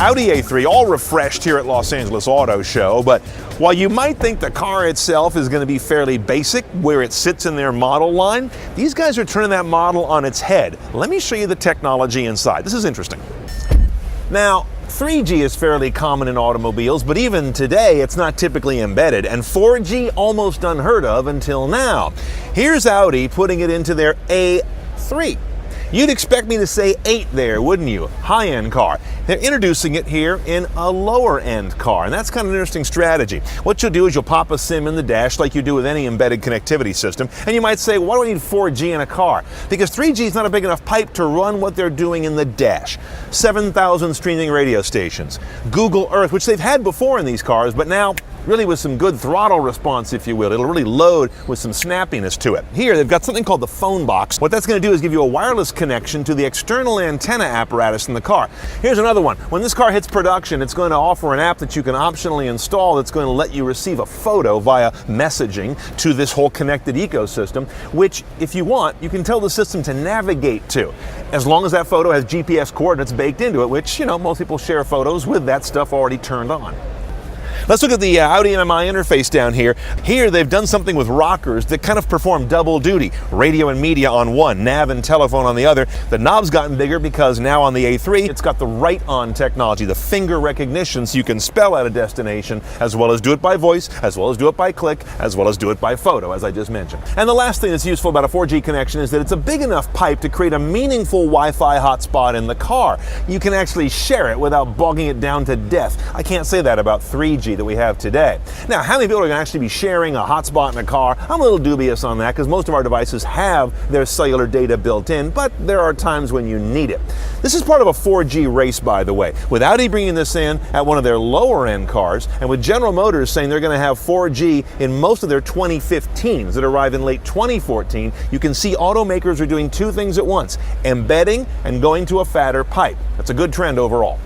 Audi A3, all refreshed here at Los Angeles Auto Show, but while you might think the car itself is going to be fairly basic where it sits in their model line, these guys are turning that model on its head. Let me show you the technology inside. This is interesting. Now, 3G is fairly common in automobiles, but even today it's not typically embedded, and 4G almost unheard of until now. Here's Audi putting it into their A3. You'd expect me to say 8 there, wouldn't you? High-end car. They're introducing it here in a lower-end car, and that's kind of an interesting strategy. What you'll do is you'll pop a SIM in the dash like you do with any embedded connectivity system, and you might say, why do I need 4G in a car? Because 3G is not a big enough pipe to run what they're doing in the dash. 7,000 streaming radio stations, Google Earth, which they've had before in these cars, but now really with some good throttle response, if you will. It'll really load with some snappiness to it. Here, they've got something called the phone box. What that's going to do is give you a wireless connection to the external antenna apparatus in the car. Here's another one. When this car hits production, it's going to offer an app that you can optionally install that's going to let you receive a photo via messaging to this whole connected ecosystem, which, if you want, you can tell the system to navigate to. As long as that photo has GPS coordinates baked into it, which, you know, most people share photos with that stuff already turned on. Let's look at the Audi MMI interface down here. Here they've done something with rockers that kind of perform double duty. Radio and media on one, nav and telephone on the other. The knob's gotten bigger because now on the A3 it's got the right-on technology, the finger recognition, so you can spell out a destination as well as do it by voice, as well as do it by click, as well as do it by photo, as I just mentioned. And the last thing that's useful about a 4G connection is that it's a big enough pipe to create a meaningful Wi-Fi hotspot in the car. You can actually share it without bogging it down to death. I can't say that about 3G that we have today. Now, how many people are going to actually be sharing a hotspot in a car? I'm a little dubious on that because most of our devices have their cellular data built in, but there are times when you need it. This is part of a 4G race, by the way, with Audi bringing this in at one of their lower end cars, and with General Motors saying they're going to have 4G in most of their 2015s that arrive in late 2014. You can see automakers are doing two things at once, embedding and going to a fatter pipe. That's a good trend overall.